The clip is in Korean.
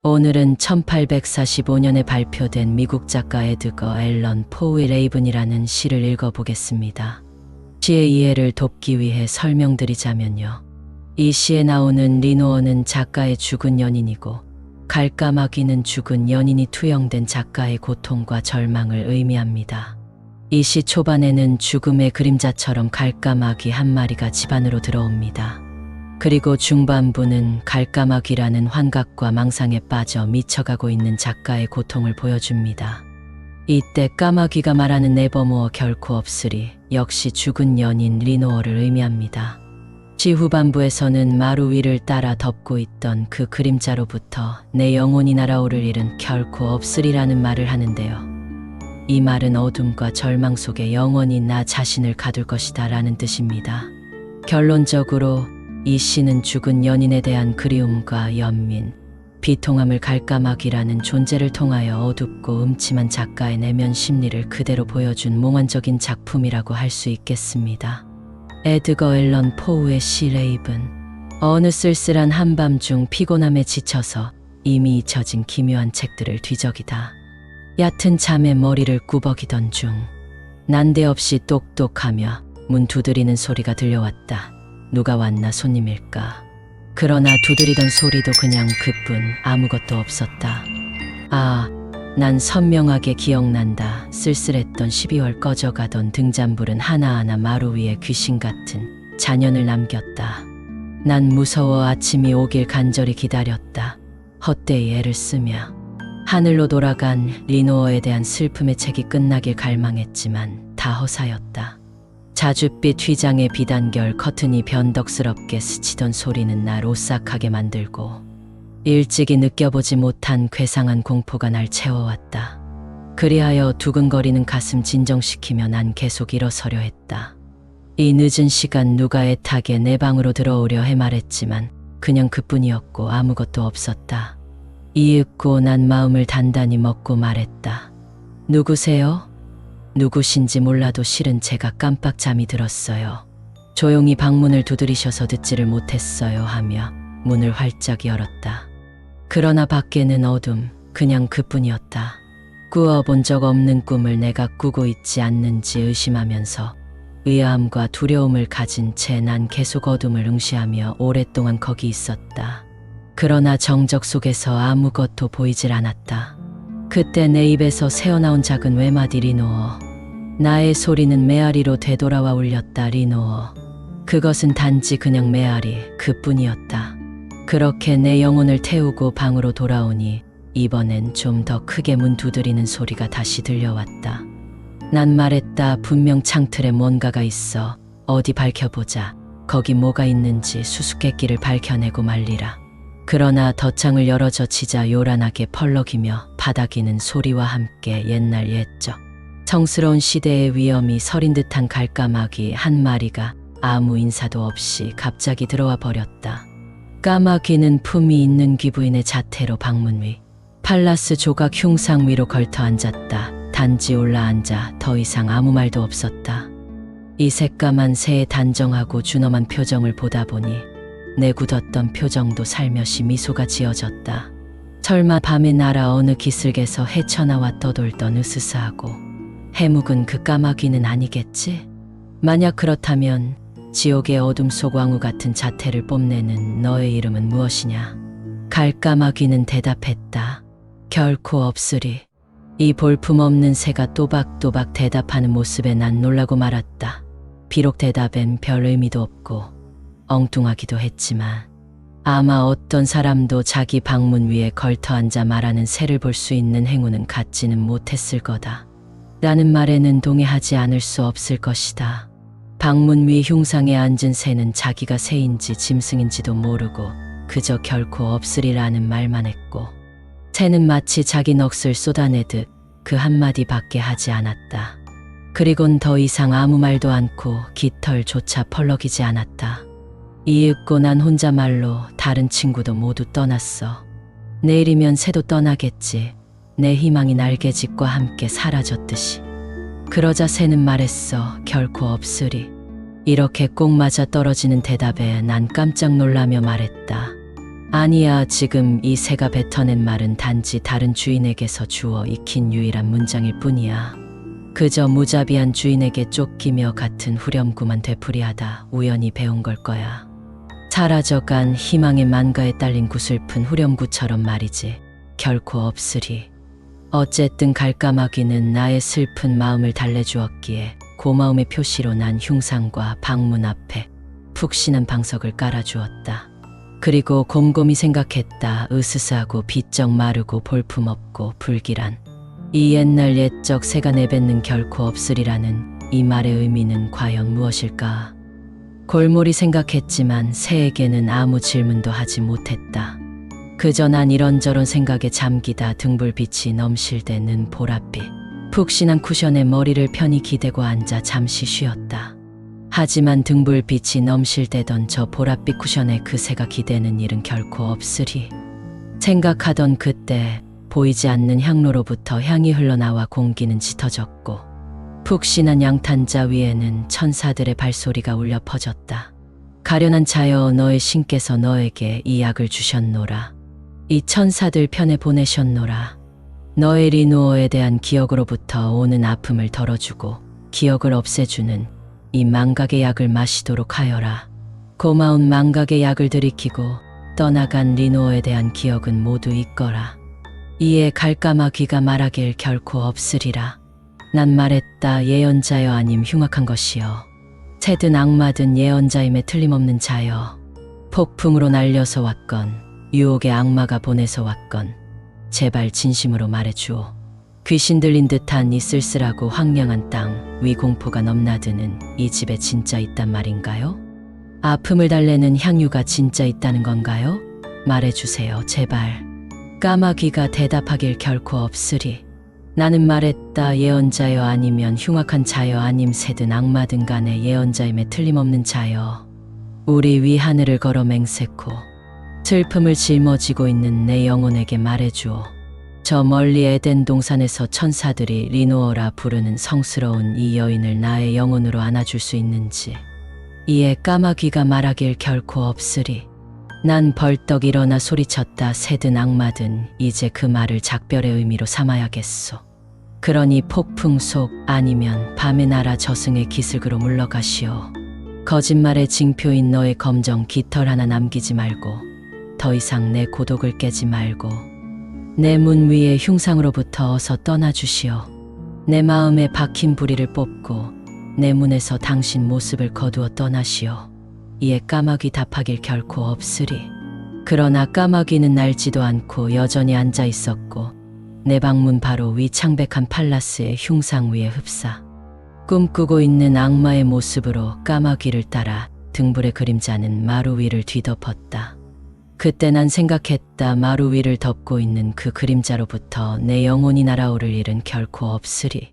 오늘은 1845년에 발표된 미국 작가 에드거 앨런 포의 레이븐이라는 시를 읽어보겠습니다. 시의 이해를 돕기 위해 설명드리자면요. 이 시에 나오는 리노어는 작가의 죽은 연인이고 갈까마귀는 죽은 연인이 투영된 작가의 고통과 절망을 의미합니다. 이 시 초반에는 죽음의 그림자처럼 갈까마귀 한 마리가 집 안으로 들어옵니다. 그리고 중반부는 갈까마귀라는 환각과 망상에 빠져 미쳐가고 있는 작가의 고통을 보여줍니다. 이때 까마귀가 말하는 네버모어 결코 없으리 역시 죽은 연인 리노어를 의미합니다. 시 후반부에서는 마루 위를 따라 덮고 있던 그 그림자로부터 내 영혼이 날아오를 일은 결코 없으리라는 말을 하는데요. 이 말은 어둠과 절망 속에 영원히 나 자신을 가둘 것이다 라는 뜻입니다. 결론적으로 이 시는 죽은 연인에 대한 그리움과 연민, 비통함을 갈까마귀라는 존재를 통하여 어둡고 음침한 작가의 내면 심리를 그대로 보여준 몽환적인 작품이라고 할 수 있겠습니다. 에드거 앨런 포우의 시 레이븐. 어느 쓸쓸한 한밤중 피곤함에 지쳐서 이미 잊혀진 기묘한 책들을 뒤적이다. 얕은 잠에 머리를 꾸벅이던 중 난데없이 똑똑하며 문 두드리는 소리가 들려왔다. 누가 왔나 손님일까? 그러나 두드리던 소리도 그냥 그뿐 아무것도 없었다. 아, 난 선명하게 기억난다. 쓸쓸했던 12월 꺼져가던 등잔불은 하나하나 마루 위에 귀신 같은 잔연을 남겼다. 난 무서워 아침이 오길 간절히 기다렸다. 헛되이 애를 쓰며 하늘로 돌아간 리노어에 대한 슬픔의 책이 끝나길 갈망했지만 다 허사였다. 자줏빛 휘장의 비단결 커튼이 변덕스럽게 스치던 소리는 날 오싹하게 만들고 일찍이 느껴보지 못한 괴상한 공포가 날 채워왔다. 그리하여 두근거리는 가슴 진정시키며 난 계속 일어서려 했다. 이 늦은 시간 누가 애타게 내 방으로 들어오려 해말했지만 그냥 그뿐이었고 아무것도 없었다. 이윽고 난 마음을 단단히 먹고 말했다. 누구세요? 누구신지 몰라도 실은 제가 깜빡 잠이 들었어요. 조용히 방문을 두드리셔서 듣지를 못했어요 하며 문을 활짝 열었다. 그러나 밖에는 어둠, 그냥 그뿐이었다. 꾸어본 적 없는 꿈을 내가 꾸고 있지 않는지 의심하면서 의아함과 두려움을 가진 채 난 계속 어둠을 응시하며 오랫동안 거기 있었다. 그러나 정적 속에서 아무것도 보이질 않았다. 그때 내 입에서 새어나온 작은 외마디 리노어. 나의 소리는 메아리로 되돌아와 울렸다. 리노어. 그것은 단지 그냥 메아리 그뿐이었다. 그렇게 내 영혼을 태우고 방으로 돌아오니 이번엔 좀 더 크게 문 두드리는 소리가 다시 들려왔다. 난 말했다. 분명 창틀에 뭔가가 있어. 어디 밝혀보자. 거기 뭐가 있는지 수수께끼를 밝혀내고 말리라. 그러나 덧창을 열어젖히자 요란하게 펄럭이며 바닥이는 소리와 함께 옛날 옛적 성스러운 시대의 위험이 서린 듯한 갈까마귀 한 마리가 아무 인사도 없이 갑자기 들어와 버렸다. 까마귀는 품이 있는 귀부인의 자태로 방문 위 팔라스 조각 흉상 위로 걸터 앉았다. 단지 올라앉아 더 이상 아무 말도 없었다. 이 새까만 새의 단정하고 준엄한 표정을 보다 보니 내 굳었던 표정도 살며시 미소가 지어졌다. 설마 밤의 나라 어느 기슭에서 헤쳐나와 떠돌던 으스스하고 해묵은 그 까마귀는 아니겠지? 만약 그렇다면 지옥의 어둠 속 왕후 같은 자태를 뽐내는 너의 이름은 무엇이냐? 갈까마귀는 대답했다. 결코 없으리. 이 볼품없는 새가 또박또박 대답하는 모습에 난 놀라고 말았다. 비록 대답엔 별 의미도 없고 엉뚱하기도 했지만 아마 어떤 사람도 자기 방문 위에 걸터 앉아 말하는 새를 볼 수 있는 행운은 갖지는 못했을 거다. 라는 말에는 동의하지 않을 수 없을 것이다. 방문 위 흉상에 앉은 새는 자기가 새인지 짐승인지도 모르고 그저 결코 없으리라는 말만 했고 새는 마치 자기 넋을 쏟아내듯 그 한마디밖에 하지 않았다. 그리곤 더 이상 아무 말도 않고 깃털조차 펄럭이지 않았다. 이윽고 난 혼자말로 다른 친구도 모두 떠났어. 내일이면 새도 떠나겠지. 내 희망이 날개짓과 함께 사라졌듯이. 그러자 새는 말했어. 결코 없으리. 이렇게 꼭 맞아 떨어지는 대답에 난 깜짝 놀라며 말했다. 아니야, 지금 이 새가 뱉어낸 말은 단지 다른 주인에게서 주워 익힌 유일한 문장일 뿐이야. 그저 무자비한 주인에게 쫓기며 같은 후렴구만 되풀이하다 우연히 배운 걸 거야. 사라져간 희망의 만가에 딸린 구슬픈 후렴구처럼 말이지. 결코 없으리. 어쨌든 갈까마귀는 나의 슬픈 마음을 달래주었기에 고마움의 표시로 난 흉상과 방문 앞에 푹신한 방석을 깔아주었다. 그리고 곰곰이 생각했다. 으스스하고 비쩍 마르고 볼품없고 불길한 이 옛날 옛적 새가 내뱉는 결코 없으리라는 이 말의 의미는 과연 무엇일까? 골몰이 생각했지만 새에게는 아무 질문도 하지 못했다. 그저 난 이런저런 생각에 잠기다 등불빛이 넘실대는 보랏빛 푹신한 쿠션에 머리를 편히 기대고 앉아 잠시 쉬었다. 하지만 등불빛이 넘실대던 저 보랏빛 쿠션에 그 새가 기대는 일은 결코 없으리. 생각하던 그때 보이지 않는 향로로부터 향이 흘러나와 공기는 짙어졌고 푹신한 양탄자 위에는 천사들의 발소리가 울려 퍼졌다. 가련한 자여, 너의 신께서 너에게 이 약을 주셨노라. 이 천사들 편에 보내셨노라. 너의 리누어에 대한 기억으로부터 오는 아픔을 덜어주고 기억을 없애주는 이 망각의 약을 마시도록 하여라. 고마운 망각의 약을 들이키고 떠나간 리누어에 대한 기억은 모두 잊거라. 이에 갈까마귀가 말하길 결코 없으리라. 난 말했다. 예언자여, 아님 흉악한 것이여. 새든 악마든 예언자임에 틀림없는 자여. 폭풍으로 날려서 왔건 유혹의 악마가 보내서 왔건 제발 진심으로 말해주오. 귀신 들린 듯한 이 쓸쓸하고 황량한 땅 위 공포가 넘나드는 이 집에 진짜 있단 말인가요? 아픔을 달래는 향유가 진짜 있다는 건가요? 말해주세요, 제발. 까마귀가 대답하길 결코 없으리. 나는 말했다. 예언자여, 아니면 흉악한 자여, 아님 새든 악마든 간에 예언자임에 틀림없는 자여. 우리 위 하늘을 걸어 맹세코 슬픔을 짊어지고 있는 내 영혼에게 말해주오. 저 멀리 에덴 동산에서 천사들이 리누어라 부르는 성스러운 이 여인을 나의 영혼으로 안아줄 수 있는지. 이에 까마귀가 말하길 결코 없으리. 난 벌떡 일어나 소리쳤다. 새든 악마든 이제 그 말을 작별의 의미로 삼아야겠소. 그러니 폭풍 속 아니면 밤의 나라 저승의 기슭으로 물러가시오. 거짓말의 징표인 너의 검정 깃털 하나 남기지 말고 더 이상 내 고독을 깨지 말고 내 문 위의 흉상으로부터 어서 떠나주시오. 내 마음에 박힌 부리를 뽑고 내 문에서 당신 모습을 거두어 떠나시오. 이에 까마귀 답하길 결코 없으리. 그러나 까마귀는 날지도 않고 여전히 앉아 있었고 내 방문 바로 위 창백한 팔라스의 흉상 위에 흡사 꿈꾸고 있는 악마의 모습으로 까마귀를 따라 등불의 그림자는 마루 위를 뒤덮었다. 그때 난 생각했다. 마루 위를 덮고 있는 그 그림자로부터 내 영혼이 날아오를 일은 결코 없으리.